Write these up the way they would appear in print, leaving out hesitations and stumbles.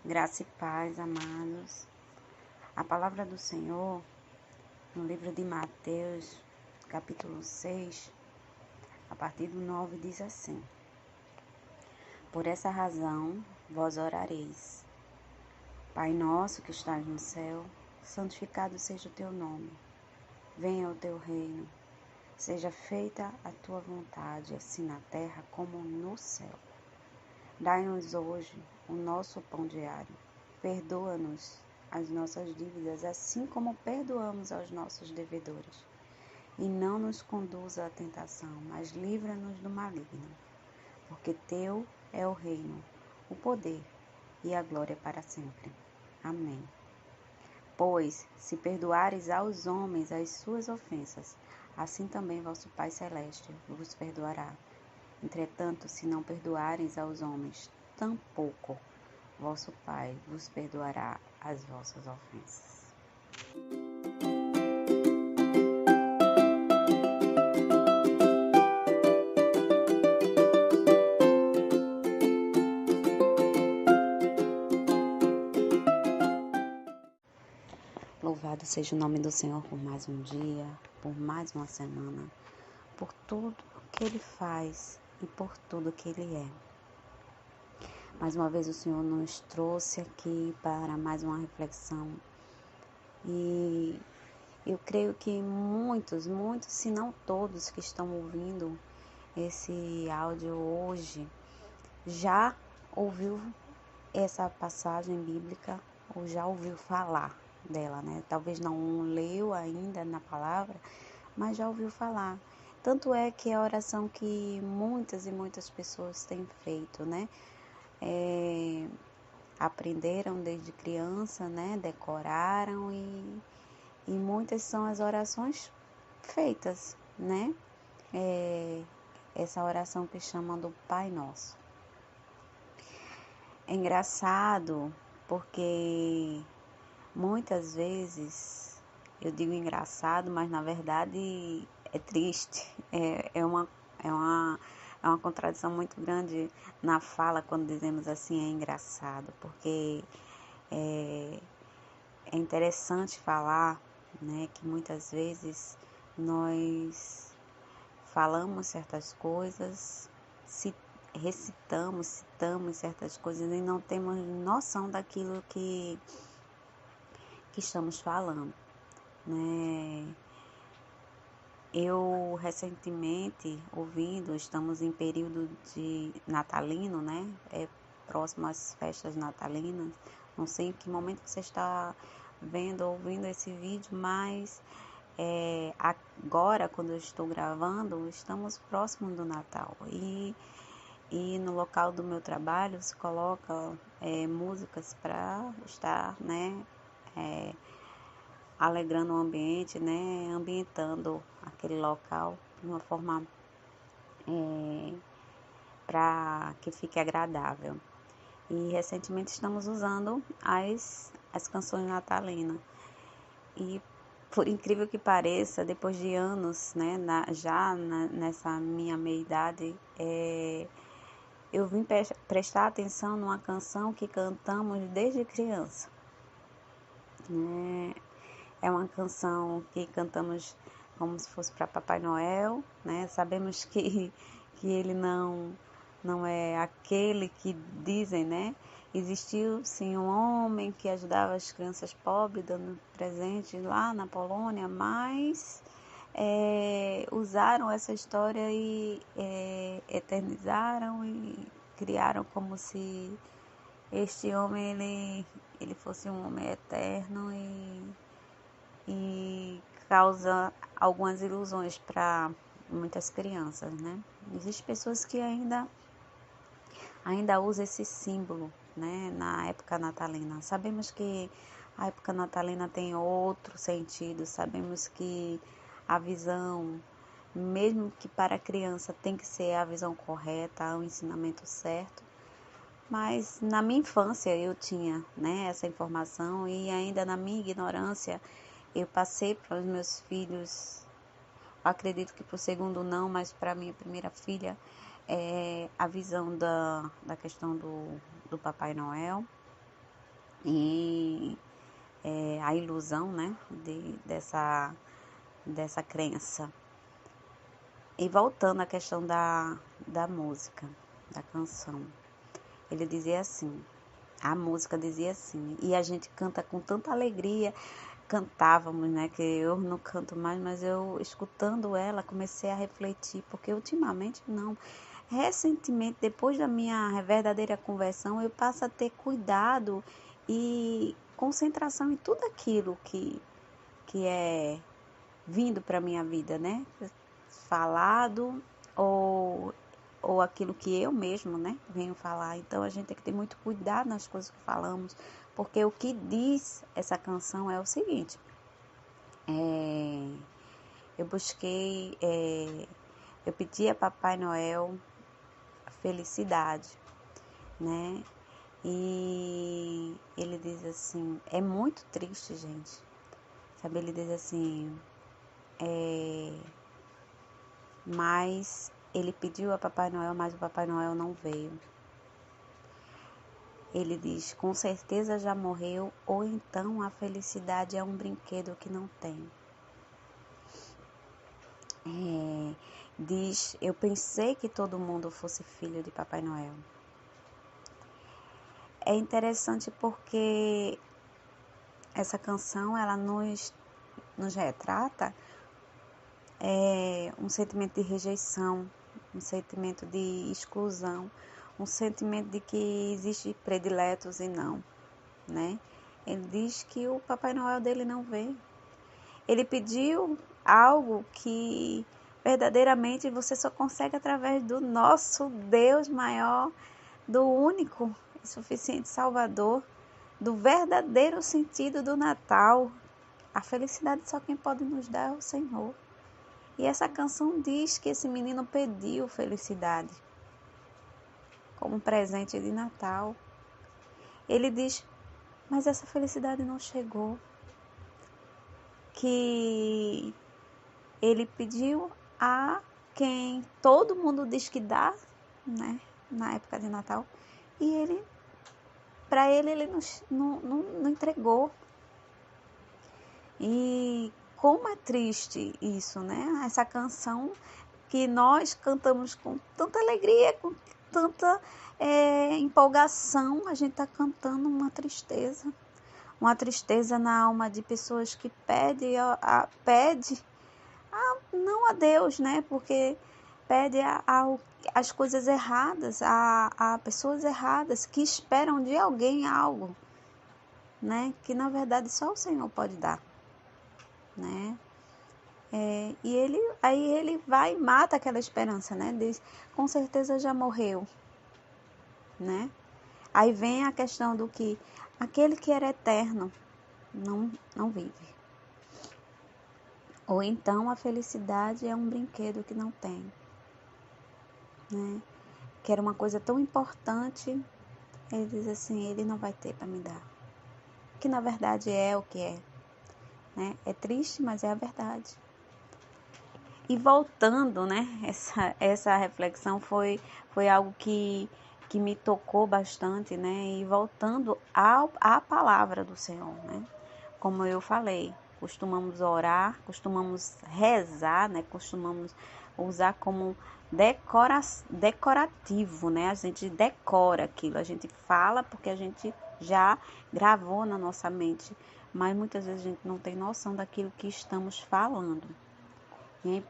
Graça e paz, amados. A palavra do Senhor, no livro de Mateus, capítulo 6, a partir do 9, diz assim: Por essa razão vós orareis. Pai nosso que estás no céu, santificado seja o teu nome. Venha o teu reino. Seja feita a tua vontade, assim na terra como no céu. Dai-nos hoje o nosso pão diário. Perdoa-nos as nossas dívidas, assim como perdoamos aos nossos devedores. E não nos conduza à tentação, mas livra-nos do maligno. Porque teu é o reino, o poder e a glória para sempre. Amém. Pois, se perdoares aos homens as suas ofensas, assim também vosso Pai Celeste vos perdoará. Entretanto, se não perdoares aos homens, tampouco vosso Pai vos perdoará as vossas ofensas. Louvado seja o nome do Senhor por mais um dia, por mais uma semana, por tudo que Ele faz e por tudo que Ele é. Mais uma vez o Senhor nos trouxe aqui para mais uma reflexão e eu creio que muitos, se não todos que estão ouvindo esse áudio hoje já ouviu essa passagem bíblica ou já ouviu falar dela, né? Talvez não leu ainda na palavra, mas já ouviu falar. Tanto é que é a oração que muitas e muitas pessoas têm feito, né? Aprenderam desde criança, né? Decoraram e muitas são as orações feitas, né? Essa oração que chamam do Pai Nosso. É engraçado porque muitas vezes, eu digo engraçado, mas na verdade é triste, é uma contradição muito grande na fala quando dizemos assim, é engraçado, porque é interessante falar, né, que muitas vezes nós falamos certas coisas, citamos certas coisas e não temos noção daquilo que estamos falando, né? Eu recentemente estamos em período de natalino, né? É próximo às festas natalinas. Não sei em que momento você está vendo ou ouvindo esse vídeo, mas agora, quando eu estou gravando, estamos próximo do Natal. E no local do meu trabalho se coloca músicas para estar, né? Alegrando o ambiente, né, ambientando aquele local de uma forma para que fique agradável. E recentemente estamos usando as canções natalinas. E por incrível que pareça, depois de anos, né, nessa minha meia-idade, eu vim prestar atenção numa canção que cantamos desde criança, né? É uma canção que cantamos como se fosse para Papai Noel, né? Sabemos que ele não é aquele que dizem, né? Existiu sim um homem que ajudava as crianças pobres dando presentes lá na Polônia, mas usaram essa história e eternizaram e criaram como se este homem ele fosse um homem eterno e causa algumas ilusões para muitas crianças, né? Existem pessoas que ainda usam esse símbolo, né, na época natalina. Sabemos que a época natalina tem outro sentido, sabemos que a visão, mesmo que para a criança tem que ser a visão correta, o ensinamento certo, mas na minha infância eu tinha, né, essa informação e ainda na minha ignorância eu passei para os meus filhos, acredito que para o segundo não, mas para a minha primeira filha, a visão da questão do Papai Noel. e a ilusão, né, dessa crença. E voltando à questão da música, da canção, ele dizia assim, a música dizia assim, e a gente canta com tanta alegria, cantávamos, né, que eu não canto mais, mas eu, escutando ela, comecei a refletir, porque ultimamente não. Recentemente, depois da minha verdadeira conversão, eu passo a ter cuidado e concentração em tudo aquilo que é vindo para a minha vida, né? Falado ou aquilo que eu mesmo, né, venho falar. Então, a gente tem que ter muito cuidado nas coisas que falamos, porque o que diz essa canção é o seguinte, eu busquei, eu pedi a Papai Noel felicidade, né, e ele diz assim, é muito triste, gente, sabe, ele diz assim, mas ele pediu a Papai Noel, mas o Papai Noel não veio. Ele diz, com certeza já morreu, ou então a felicidade é um brinquedo que não tem. Diz, eu pensei que todo mundo fosse filho de Papai Noel. É interessante porque essa canção, ela nos retrata um sentimento de rejeição, um sentimento de exclusão, um sentimento de que existe prediletos e não, né? Ele diz que o Papai Noel dele não veio. Ele pediu algo que verdadeiramente você só consegue através do nosso Deus maior, do único e suficiente Salvador, do verdadeiro sentido do Natal. A felicidade só quem pode nos dar é o Senhor. E essa canção diz que esse menino pediu felicidade como presente de Natal. Ele diz, mas essa felicidade não chegou. Que ele pediu a quem todo mundo diz que dá, né, na época de Natal, e ele, para ele não entregou. E como é triste isso, né? Essa canção que nós cantamos com tanta alegria, com tanta empolgação, a gente está cantando uma tristeza na alma de pessoas que pede não a Deus, né? Porque pede as coisas erradas, a pessoas erradas que esperam de alguém algo, né? Que na verdade só o Senhor pode dar, né? E aí ele vai e mata aquela esperança, né? Diz, com certeza já morreu, né? Aí vem a questão do que aquele que era eterno não vive. Ou então a felicidade é um brinquedo que não tem, né? Que era uma coisa tão importante, ele diz assim, ele não vai ter para me dar. Que na verdade é o que é, né? É triste, mas é a verdade. E voltando, né? Essa reflexão foi algo que me tocou bastante, né? E voltando à palavra do Senhor, né? Como eu falei, costumamos orar, costumamos rezar, né? Costumamos usar como decorativo, né? A gente decora aquilo, a gente fala porque a gente já gravou na nossa mente, mas muitas vezes a gente não tem noção daquilo que estamos falando. E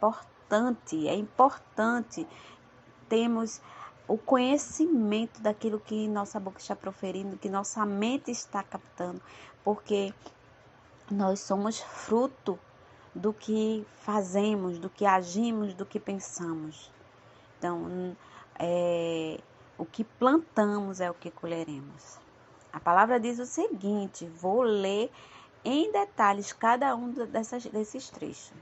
é importante termos o conhecimento daquilo que nossa boca está proferindo, que nossa mente está captando, porque nós somos fruto do que fazemos, do que agimos, do que pensamos. Então, o que plantamos é o que colheremos. A palavra diz o seguinte, vou ler em detalhes cada um desses trechos.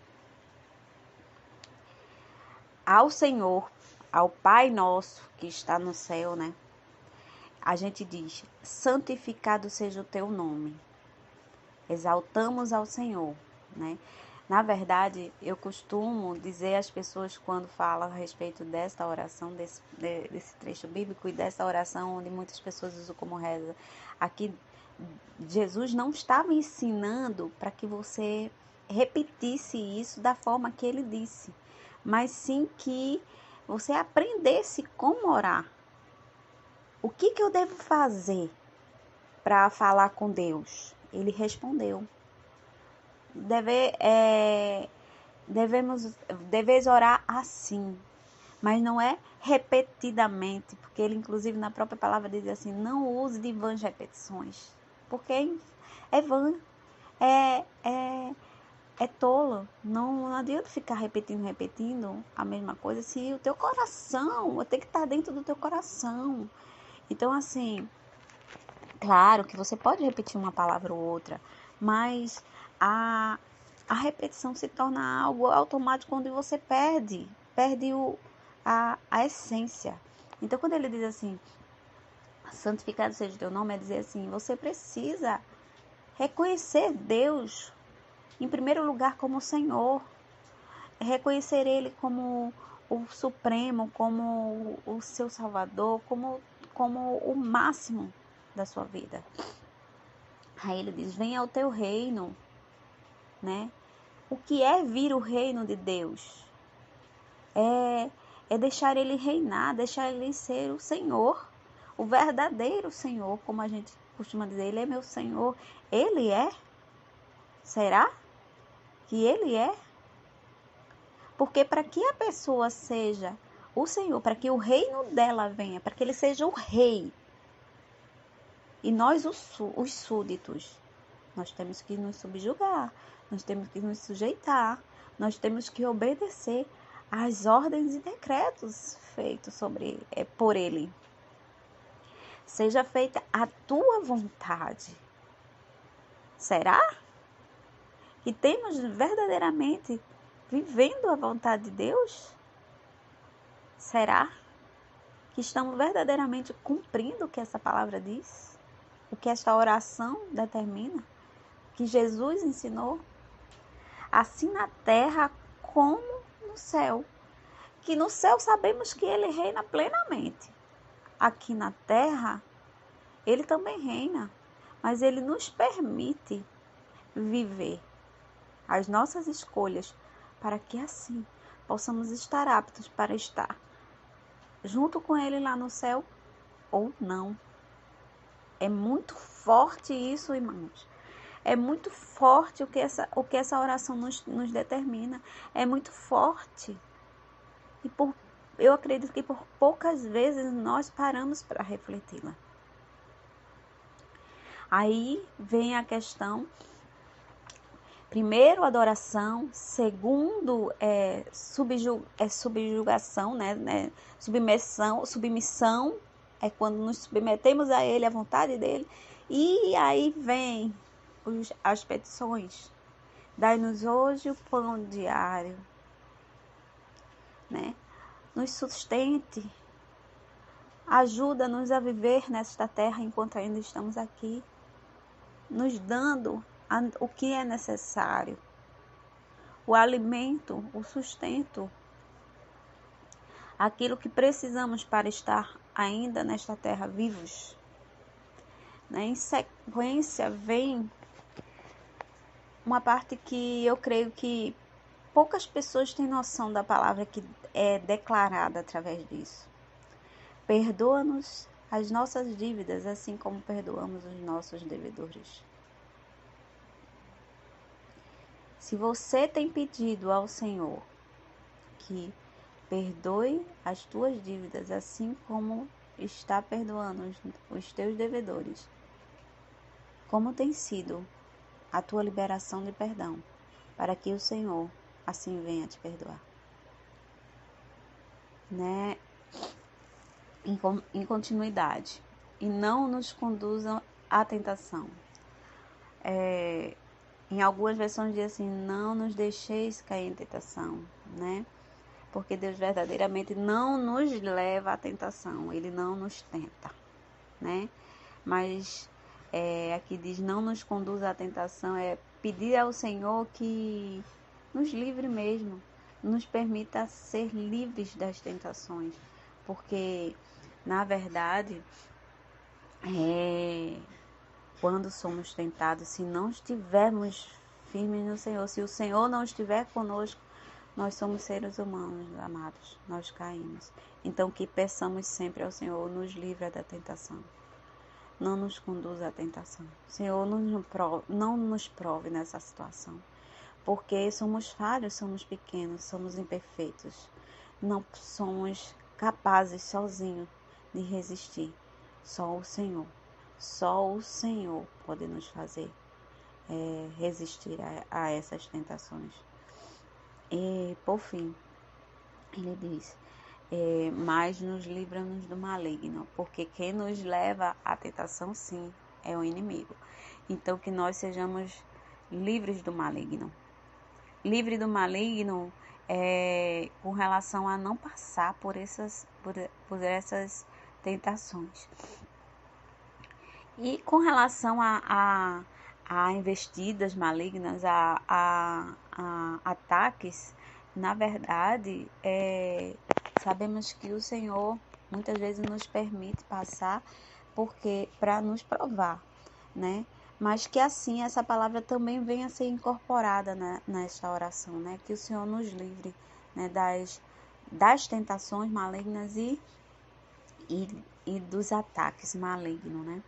Ao Senhor, ao Pai nosso que está no céu, né? A gente diz, santificado seja o teu nome. Exaltamos ao Senhor, né? Na verdade, eu costumo dizer às pessoas quando falam a respeito desta oração, desse trecho bíblico e dessa oração onde muitas pessoas usam como reza, aqui Jesus não estava ensinando para que você repetisse isso da forma que ele disse, mas sim que você aprendesse como orar. O que eu devo fazer para falar com Deus? Ele respondeu. Deveis orar assim, mas não é repetidamente, porque ele inclusive na própria palavra diz assim, não use de vãs repetições, porque é vã, é tolo, não adianta ficar repetindo a mesma coisa, se o teu coração, tem que estar dentro do teu coração. Então assim, claro que você pode repetir uma palavra ou outra, mas a repetição se torna algo automático onde você perde a essência. Então, quando ele diz assim, santificado seja o teu nome, é dizer assim, você precisa reconhecer Deus, em primeiro lugar, como o Senhor, reconhecer Ele como o Supremo, como o seu Salvador, como o máximo da sua vida. Aí ele diz, venha ao teu reino, né? O que é vir o reino de Deus? É deixar ele reinar, deixar ele ser o Senhor, o verdadeiro Senhor, como a gente costuma dizer, ele é meu Senhor. Ele é? Será que ele é? Porque para que a pessoa seja o Senhor, para que o reino dela venha, para que ele seja o rei, e nós os súditos, nós temos que nos subjugar, nós temos que nos sujeitar, nós temos que obedecer às ordens e decretos feitos por ele. Seja feita a tua vontade. Será que temos verdadeiramente vivendo a vontade de Deus? Será que estamos verdadeiramente cumprindo o que essa palavra diz? O que esta oração determina? Que Jesus ensinou? Assim na terra como no céu. Que no céu sabemos que ele reina plenamente. Aqui na terra, ele também reina. Mas ele nos permite viver as nossas escolhas para que assim possamos estar aptos para estar junto com ele lá no céu ou não. É muito forte isso, irmãos. É muito forte o que essa oração nos determina. É muito forte. E eu acredito que por poucas vezes nós paramos para refleti-la. Aí vem a questão, primeiro, adoração, segundo, subjugação, né? Submissão, é quando nos submetemos a ele, à vontade dele. E aí vem as petições. Dai-nos hoje o pão diário, né? Nos sustente, ajuda-nos a viver nesta terra enquanto ainda estamos aqui, nos dando o que é necessário, o alimento, o sustento, aquilo que precisamos para estar ainda nesta terra vivos. Em sequência vem uma parte que eu creio que poucas pessoas têm noção da palavra que é declarada através disso. Perdoa-nos as nossas dívidas, assim como perdoamos os nossos devedores. Se você tem pedido ao Senhor que perdoe as tuas dívidas, assim como está perdoando os teus devedores, como tem sido a tua liberação de perdão, para que o Senhor assim venha te perdoar, né? Em continuidade, e não nos conduzam à tentação. Em algumas versões diz assim, não nos deixeis cair em tentação, né? Porque Deus verdadeiramente não nos leva à tentação, Ele não nos tenta, né? Mas aqui diz, não nos conduz à tentação, é pedir ao Senhor que nos livre mesmo, nos permita ser livres das tentações, porque, na verdade, quando somos tentados, se não estivermos firmes no Senhor, se o Senhor não estiver conosco, nós somos seres humanos, amados, nós caímos. Então, que peçamos sempre ao Senhor, nos livre da tentação. Não nos conduza à tentação. Senhor, não nos prove nessa situação. Porque somos falhos, somos pequenos, somos imperfeitos. Não somos capazes sozinhos de resistir. Só o Senhor pode nos fazer resistir a essas tentações. E, por fim, ele diz, mas nos livra-nos do maligno, porque quem nos leva à tentação, sim, é o inimigo. Então, que nós sejamos livres do maligno. Livre do maligno com relação a não passar por essas tentações. E com relação a investidas malignas, a ataques, na verdade, sabemos que o Senhor muitas vezes nos permite passar porque para nos provar, né? Mas que assim essa palavra também venha a ser incorporada nesta oração, né? Que o Senhor nos livre, né, das tentações malignas e dos ataques malignos, né?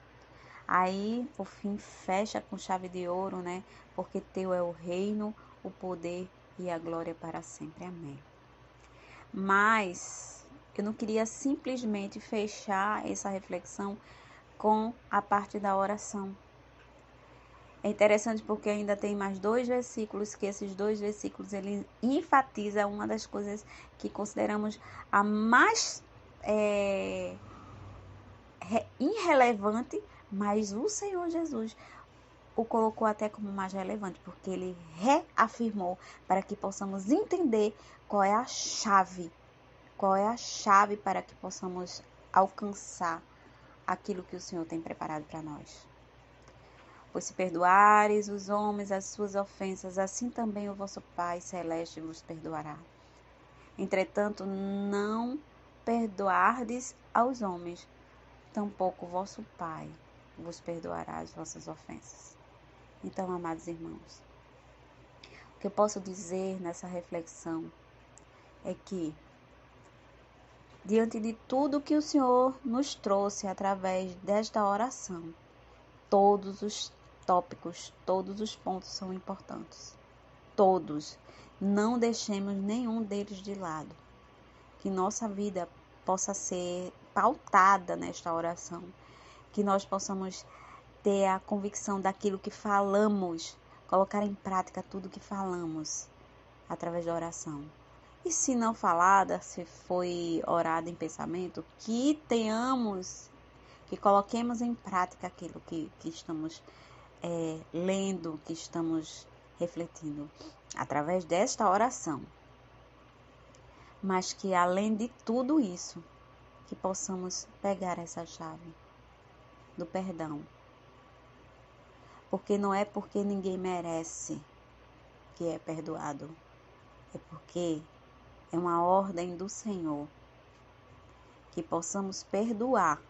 Aí, por fim, fecha com chave de ouro, né? Porque teu é o reino, o poder e a glória para sempre. Amém. Mas eu não queria simplesmente fechar essa reflexão com a parte da oração. É interessante porque ainda tem mais 2 versículos, que esses 2 versículos ele enfatiza uma das coisas que consideramos a mais irrelevante, mas o Senhor Jesus o colocou até como mais relevante, porque ele reafirmou para que possamos entender qual é a chave para que possamos alcançar aquilo que o Senhor tem preparado para nós. Pois se perdoares os homens as suas ofensas, assim também o vosso Pai Celeste vos perdoará. Entretanto, não perdoardes aos homens, tampouco o vosso Pai vos perdoará as vossas ofensas. Então, amados irmãos, o que eu posso dizer nessa reflexão é que, diante de tudo que o Senhor nos trouxe através desta oração, todos os tópicos, todos os pontos são importantes. Todos. Não deixemos nenhum deles de lado. Que nossa vida possa ser pautada nesta oração. Que nós possamos ter a convicção daquilo que falamos, colocar em prática tudo que falamos através da oração. E se não falada, se foi orada em pensamento, que coloquemos em prática aquilo que estamos lendo, que estamos refletindo através desta oração. Mas que além de tudo isso, que possamos pegar essa chave do perdão. Porque não é porque ninguém merece que é perdoado. É porque é uma ordem do Senhor. Que possamos perdoar.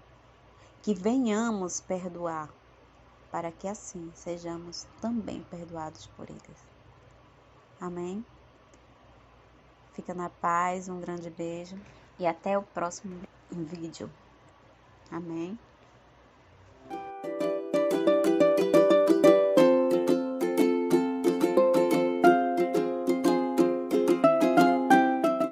Que venhamos perdoar. Para que assim sejamos também perdoados por eles. Amém? Fica na paz, um grande beijo. E até o próximo vídeo. Amém?